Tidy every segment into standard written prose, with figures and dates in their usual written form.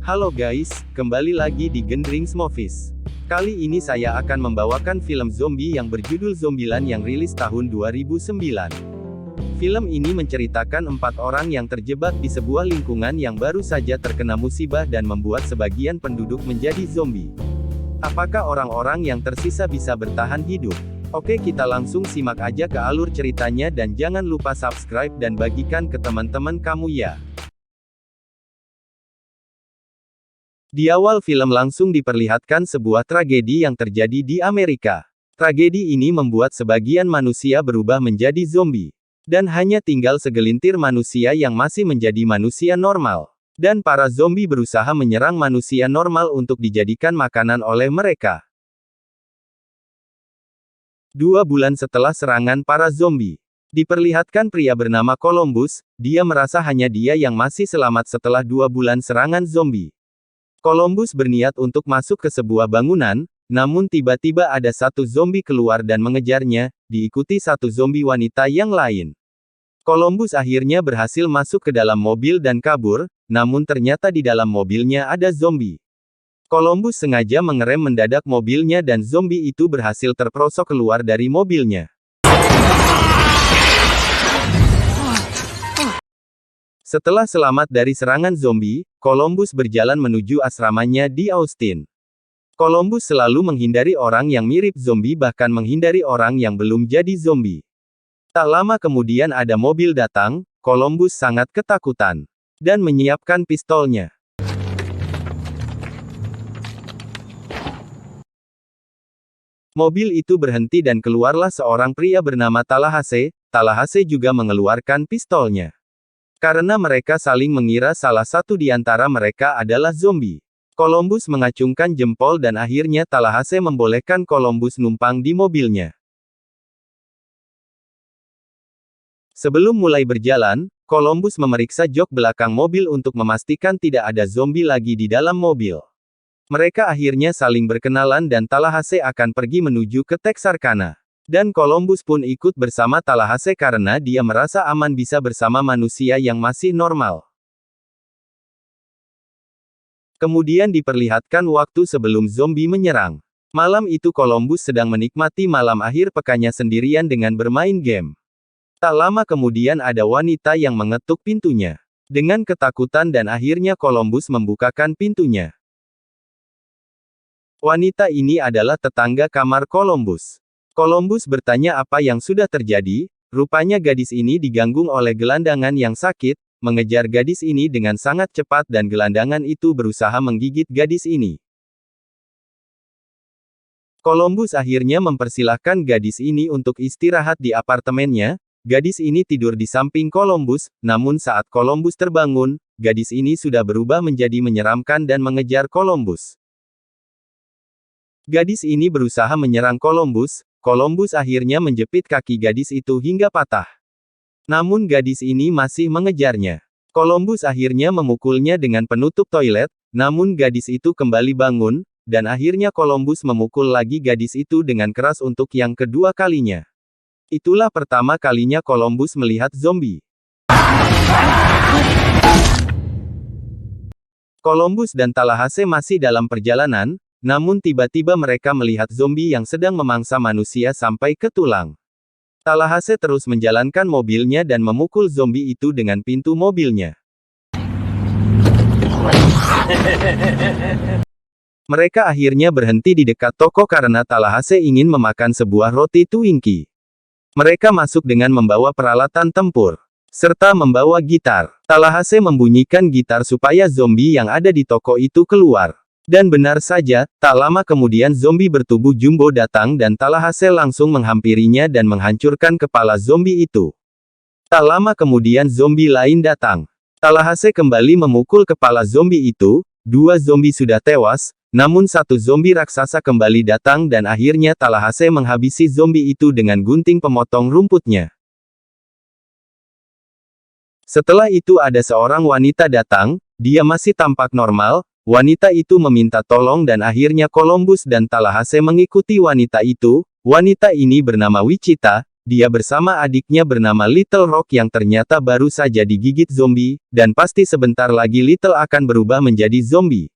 Halo guys, kembali lagi di Gendrings Movies. Kali ini saya akan membawakan film zombie yang berjudul Zombieland yang rilis tahun 2009. Film ini menceritakan 4 orang yang terjebak di sebuah lingkungan yang baru saja terkena musibah dan membuat sebagian penduduk menjadi zombie. Apakah orang-orang yang tersisa bisa bertahan hidup? Oke, kita langsung simak aja ke alur ceritanya dan jangan lupa subscribe dan bagikan ke teman-teman kamu ya. Di awal film langsung diperlihatkan sebuah tragedi yang terjadi di Amerika. Tragedi ini membuat sebagian manusia berubah menjadi zombie. Dan hanya tinggal segelintir manusia yang masih menjadi manusia normal. Dan para zombie berusaha menyerang manusia normal untuk dijadikan makanan oleh mereka. 2 bulan setelah serangan para zombie, diperlihatkan pria bernama Columbus. Dia merasa hanya dia yang masih selamat setelah 2 bulan serangan zombie. Columbus berniat untuk masuk ke sebuah bangunan, namun tiba-tiba ada satu zombie keluar dan mengejarnya, diikuti satu zombie wanita yang lain. Columbus akhirnya berhasil masuk ke dalam mobil dan kabur, namun ternyata di dalam mobilnya ada zombie. Columbus sengaja mengerem mendadak mobilnya dan zombie itu berhasil terperosok keluar dari mobilnya. Setelah selamat dari serangan zombie, Columbus berjalan menuju asramanya di Austin. Columbus selalu menghindari orang yang mirip zombie, bahkan menghindari orang yang belum jadi zombie. Tak lama kemudian ada mobil datang. Columbus sangat ketakutan dan menyiapkan pistolnya. Mobil itu berhenti dan keluarlah seorang pria bernama Tallahassee. Tallahassee juga mengeluarkan pistolnya. Karena mereka saling mengira salah satu di antara mereka adalah zombie. Columbus mengacungkan jempol dan akhirnya Tallahassee membolehkan Columbus numpang di mobilnya. Sebelum mulai berjalan, Columbus memeriksa jok belakang mobil untuk memastikan tidak ada zombie lagi di dalam mobil. Mereka akhirnya saling berkenalan dan Tallahassee akan pergi menuju ke Texarkana. Dan Columbus pun ikut bersama Tallahassee karena dia merasa aman bisa bersama manusia yang masih normal. Kemudian diperlihatkan waktu sebelum zombie menyerang. Malam itu Columbus sedang menikmati malam akhir pekannya sendirian dengan bermain game. Tak lama kemudian ada wanita yang mengetuk pintunya. Dengan ketakutan dan akhirnya Columbus membukakan pintunya. Wanita ini adalah tetangga kamar Columbus. Columbus bertanya apa yang sudah terjadi. Rupanya gadis ini diganggu oleh gelandangan yang sakit, mengejar gadis ini dengan sangat cepat dan gelandangan itu berusaha menggigit gadis ini. Columbus akhirnya mempersilahkan gadis ini untuk istirahat di apartemennya. Gadis ini tidur di samping Columbus, namun saat Columbus terbangun, gadis ini sudah berubah menjadi menyeramkan dan mengejar Columbus. Gadis ini berusaha menyerang Columbus. Columbus akhirnya menjepit kaki gadis itu hingga patah. Namun gadis ini masih mengejarnya. Columbus akhirnya memukulnya dengan penutup toilet, namun gadis itu kembali bangun, dan akhirnya Columbus memukul lagi gadis itu dengan keras untuk yang kedua kalinya. Itulah pertama kalinya Columbus melihat zombie. Columbus dan Tallahassee masih dalam perjalanan, namun tiba-tiba mereka melihat zombie yang sedang memangsa manusia sampai ke tulang. Tallahassee terus menjalankan mobilnya dan memukul zombie itu dengan pintu mobilnya. Mereka akhirnya berhenti di dekat toko karena Tallahassee ingin memakan sebuah roti Twinkie. Mereka masuk dengan membawa peralatan tempur, serta membawa gitar. Tallahassee membunyikan gitar supaya zombie yang ada di toko itu keluar. Dan benar saja, tak lama kemudian zombie bertubuh jumbo datang dan Tallahassee langsung menghampirinya dan menghancurkan kepala zombie itu. Tak lama kemudian zombie lain datang. Tallahassee kembali memukul kepala zombie itu. 2 zombie sudah tewas, namun satu zombie raksasa kembali datang dan akhirnya Tallahassee menghabisi zombie itu dengan gunting pemotong rumputnya. Setelah itu ada seorang wanita datang, dia masih tampak normal. Wanita itu meminta tolong dan akhirnya Columbus dan Tallahassee mengikuti wanita itu. Wanita ini bernama Wichita. dia bersama adiknya bernama Little Rock yang ternyata baru saja digigit zombie, dan pasti sebentar lagi Little akan berubah menjadi zombie.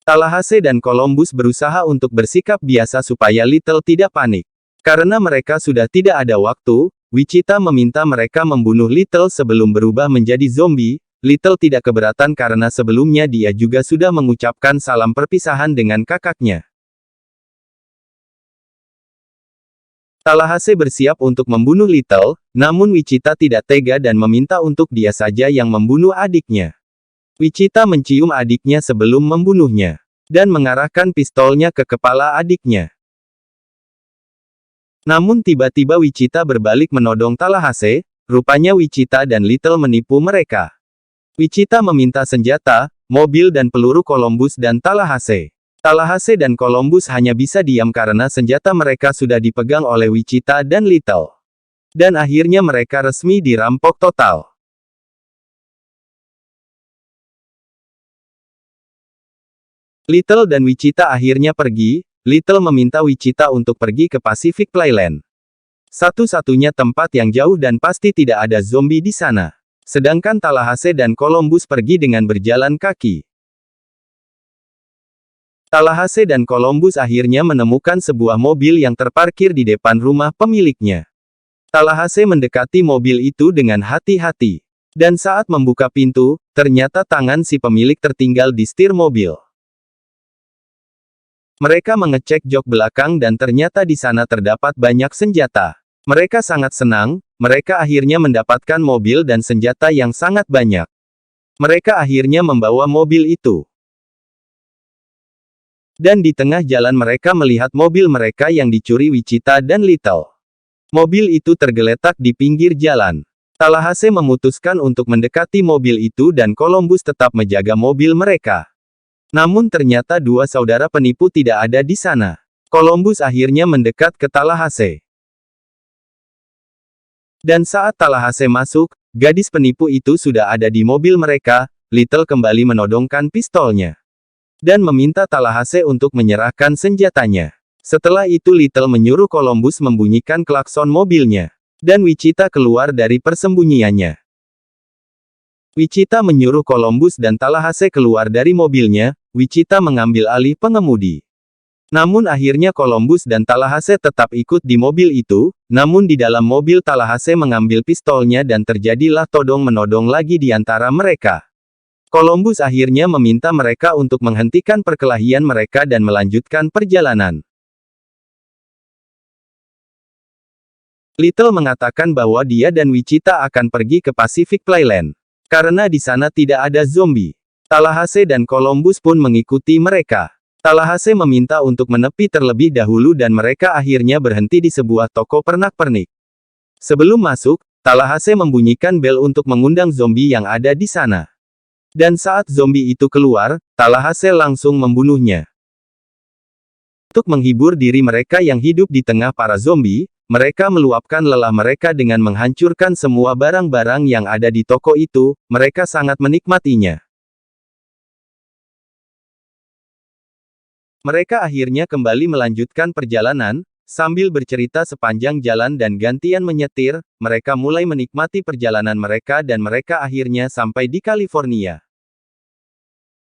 Tallahassee dan Columbus berusaha untuk bersikap biasa supaya Little tidak panik. Karena mereka sudah tidak ada waktu, Wichita meminta mereka membunuh Little sebelum berubah menjadi zombie. Little tidak keberatan karena sebelumnya dia juga sudah mengucapkan salam perpisahan dengan kakaknya. Tallahassee bersiap untuk membunuh Little, namun Wichita tidak tega dan meminta untuk dia saja yang membunuh adiknya. Wichita mencium adiknya sebelum membunuhnya, dan mengarahkan pistolnya ke kepala adiknya. Namun tiba-tiba Wichita berbalik menodong Tallahassee, rupanya Wichita dan Little menipu mereka. Wichita meminta senjata, mobil dan peluru Columbus dan Tallahassee. Tallahassee dan Columbus hanya bisa diam karena senjata mereka sudah dipegang oleh Wichita dan Little. Dan akhirnya mereka resmi dirampok total. Little dan Wichita akhirnya pergi. Little meminta Wichita untuk pergi ke Pacific Playland. Satu-satunya tempat yang jauh dan pasti tidak ada zombie di sana. Sedangkan Tallahassee dan Columbus pergi dengan berjalan kaki. Tallahassee dan Columbus akhirnya menemukan sebuah mobil yang terparkir di depan rumah pemiliknya. Tallahassee mendekati mobil itu dengan hati-hati. Dan saat membuka pintu, ternyata tangan si pemilik tertinggal di setir mobil. Mereka mengecek jok belakang dan ternyata di sana terdapat banyak senjata. Mereka sangat senang, mereka akhirnya mendapatkan mobil dan senjata yang sangat banyak. Mereka akhirnya membawa mobil itu. Dan di tengah jalan mereka melihat mobil mereka yang dicuri Wichita dan Little. Mobil itu tergeletak di pinggir jalan. Tallahassee memutuskan untuk mendekati mobil itu dan Columbus tetap menjaga mobil mereka. Namun ternyata dua saudara penipu tidak ada di sana. Columbus akhirnya mendekat ke Tallahassee. Dan saat Tallahassee masuk, gadis penipu itu sudah ada di mobil mereka. Little kembali menodongkan pistolnya. Dan meminta Tallahassee untuk menyerahkan senjatanya. Setelah itu Little menyuruh Columbus membunyikan klakson mobilnya. Dan Wichita keluar dari persembunyiannya. Wichita menyuruh Columbus dan Tallahassee keluar dari mobilnya. Wichita mengambil alih pengemudi. Namun akhirnya Columbus dan Tallahassee tetap ikut di mobil itu. Namun di dalam mobil Tallahassee mengambil pistolnya dan terjadilah todong-menodong lagi di antara mereka. Columbus akhirnya meminta mereka untuk menghentikan perkelahian mereka dan melanjutkan perjalanan. Little mengatakan bahwa dia dan Wichita akan pergi ke Pacific Playland. Karena di sana tidak ada zombie. Tallahassee dan Columbus pun mengikuti mereka. Tallahassee meminta untuk menepi terlebih dahulu dan mereka akhirnya berhenti di sebuah toko pernak-pernik. Sebelum masuk, Tallahassee membunyikan bel untuk mengundang zombie yang ada di sana. Dan saat zombie itu keluar, Tallahassee langsung membunuhnya. Untuk menghibur diri mereka yang hidup di tengah para zombie, mereka meluapkan lelah mereka dengan menghancurkan semua barang-barang yang ada di toko itu. Mereka sangat menikmatinya. Mereka akhirnya kembali melanjutkan perjalanan, sambil bercerita sepanjang jalan dan gantian menyetir. Mereka mulai menikmati perjalanan mereka dan mereka akhirnya sampai di California.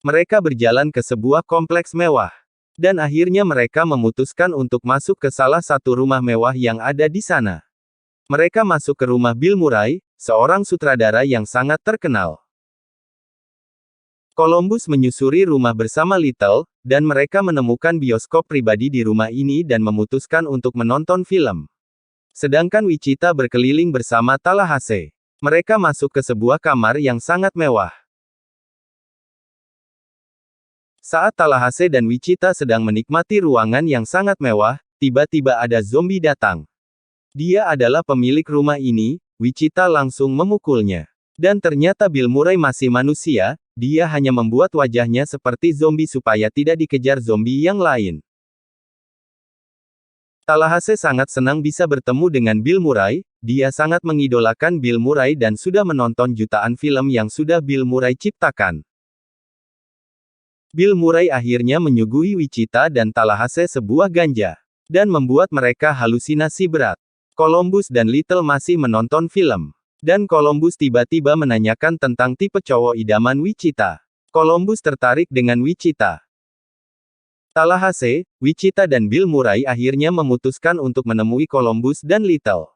Mereka berjalan ke sebuah kompleks mewah. Dan akhirnya mereka memutuskan untuk masuk ke salah satu rumah mewah yang ada di sana. Mereka masuk ke rumah Bill Murray, seorang sutradara yang sangat terkenal. Columbus menyusuri rumah bersama Little, dan mereka menemukan bioskop pribadi di rumah ini dan memutuskan untuk menonton film. Sedangkan Wichita berkeliling bersama Tallahassee. Mereka masuk ke sebuah kamar yang sangat mewah. Saat Tallahassee dan Wichita sedang menikmati ruangan yang sangat mewah, tiba-tiba ada zombie datang. Dia adalah pemilik rumah ini. Wichita langsung memukulnya. Dan ternyata Bill Murray masih manusia, dia hanya membuat wajahnya seperti zombie supaya tidak dikejar zombie yang lain. Tallahassee sangat senang bisa bertemu dengan Bill Murray. Dia sangat mengidolakan Bill Murray dan sudah menonton jutaan film yang sudah Bill Murray ciptakan. Bill Murray akhirnya menyuguhi Wichita dan Tallahassee sebuah ganja. dan membuat mereka halusinasi berat. Columbus dan Little masih menonton film. Dan Columbus tiba-tiba menanyakan tentang tipe cowok idaman Wichita. Columbus tertarik dengan Wichita. Tallahassee, Wichita dan Bill Murray akhirnya memutuskan untuk menemui Columbus dan Little.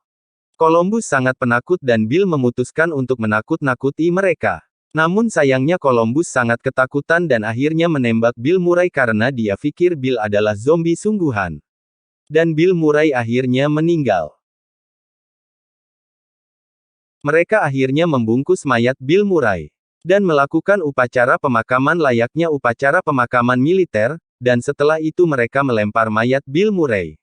Columbus sangat penakut dan Bill memutuskan untuk menakut-nakuti mereka. Namun sayangnya Columbus sangat ketakutan dan akhirnya menembak Bill Murray karena dia pikir Bill adalah zombie sungguhan. Dan Bill Murray akhirnya meninggal. Mereka akhirnya membungkus mayat Bill Murray dan melakukan upacara pemakaman layaknya upacara pemakaman militer, dan setelah itu mereka melempar mayat Bill Murray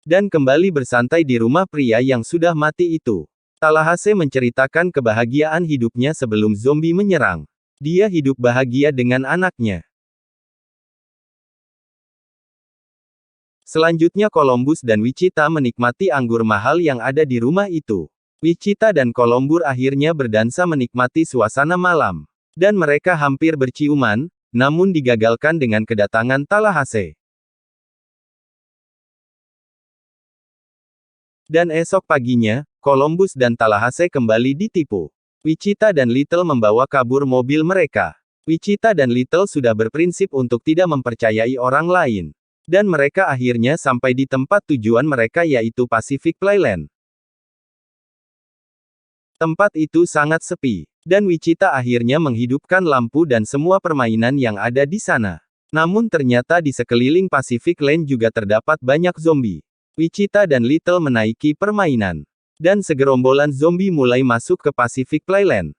dan kembali bersantai di rumah pria yang sudah mati itu. Tallahassee menceritakan kebahagiaan hidupnya sebelum zombie menyerang. Dia hidup bahagia dengan anaknya. Selanjutnya Columbus dan Wichita menikmati anggur mahal yang ada di rumah itu. Wichita dan Columbus akhirnya berdansa menikmati suasana malam. Dan mereka hampir berciuman, namun digagalkan dengan kedatangan Tallahassee. Dan esok paginya, Columbus dan Tallahassee kembali ditipu. Wichita dan Little membawa kabur mobil mereka. Wichita dan Little sudah berprinsip untuk tidak mempercayai orang lain. Dan mereka akhirnya sampai di tempat tujuan mereka yaitu Pacific Playland. Tempat itu sangat sepi, dan Wichita akhirnya menghidupkan lampu dan semua permainan yang ada di sana. Namun ternyata di sekeliling Pacific Land juga terdapat banyak zombie. Wichita dan Little menaiki permainan, dan segerombolan zombie mulai masuk ke Pacific Playland.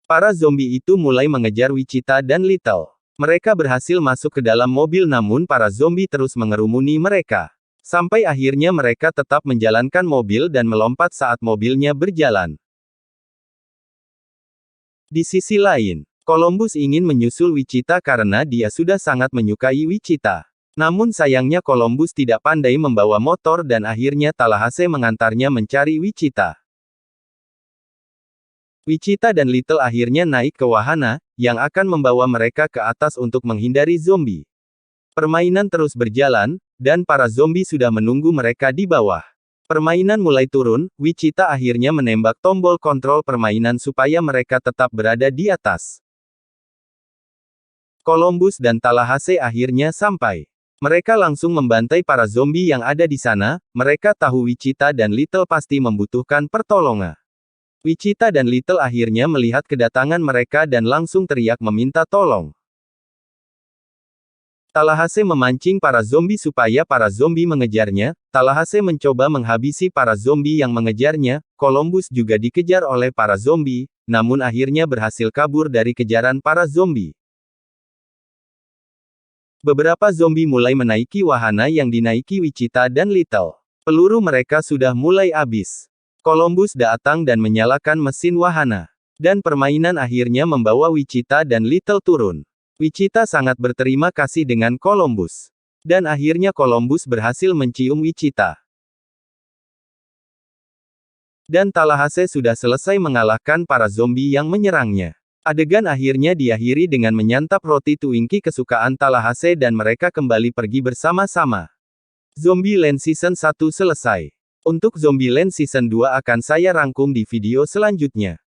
Para zombie itu mulai mengejar Wichita dan Little. Mereka berhasil masuk ke dalam mobil namun para zombie terus mengerumuni mereka. Sampai akhirnya mereka tetap menjalankan mobil dan melompat saat mobilnya berjalan. Di sisi lain, Columbus ingin menyusul Wichita karena dia sudah sangat menyukai Wichita. Namun sayangnya Columbus tidak pandai membawa motor dan akhirnya Tallahassee mengantarnya mencari Wichita. Wichita dan Little akhirnya naik ke wahana, yang akan membawa mereka ke atas untuk menghindari zombie. Permainan terus berjalan, dan para zombie sudah menunggu mereka di bawah. Permainan mulai turun, Wichita akhirnya menembak tombol kontrol permainan supaya mereka tetap berada di atas. Columbus dan Tallahassee akhirnya sampai. Mereka langsung membantai para zombie yang ada di sana, mereka tahu Wichita dan Little pasti membutuhkan pertolongan. Wichita dan Little akhirnya melihat kedatangan mereka dan langsung teriak meminta tolong. Tallahassee memancing para zombie supaya para zombie mengejarnya. Tallahassee mencoba menghabisi para zombie yang mengejarnya. Columbus juga dikejar oleh para zombie, namun akhirnya berhasil kabur dari kejaran para zombie. Beberapa zombie mulai menaiki wahana yang dinaiki Wichita dan Little. Peluru mereka sudah mulai habis. Columbus datang dan menyalakan mesin wahana. Dan permainan akhirnya membawa Wichita dan Little turun. Wichita sangat berterima kasih dengan Columbus. Dan akhirnya Columbus berhasil mencium Wichita. Dan Tallahassee sudah selesai mengalahkan para zombie yang menyerangnya. Adegan akhirnya diakhiri dengan menyantap roti Twinkie kesukaan Tallahassee dan mereka kembali pergi bersama-sama. Zombieland Season 1 selesai. Untuk Zombieland Season 2 akan saya rangkum di video selanjutnya.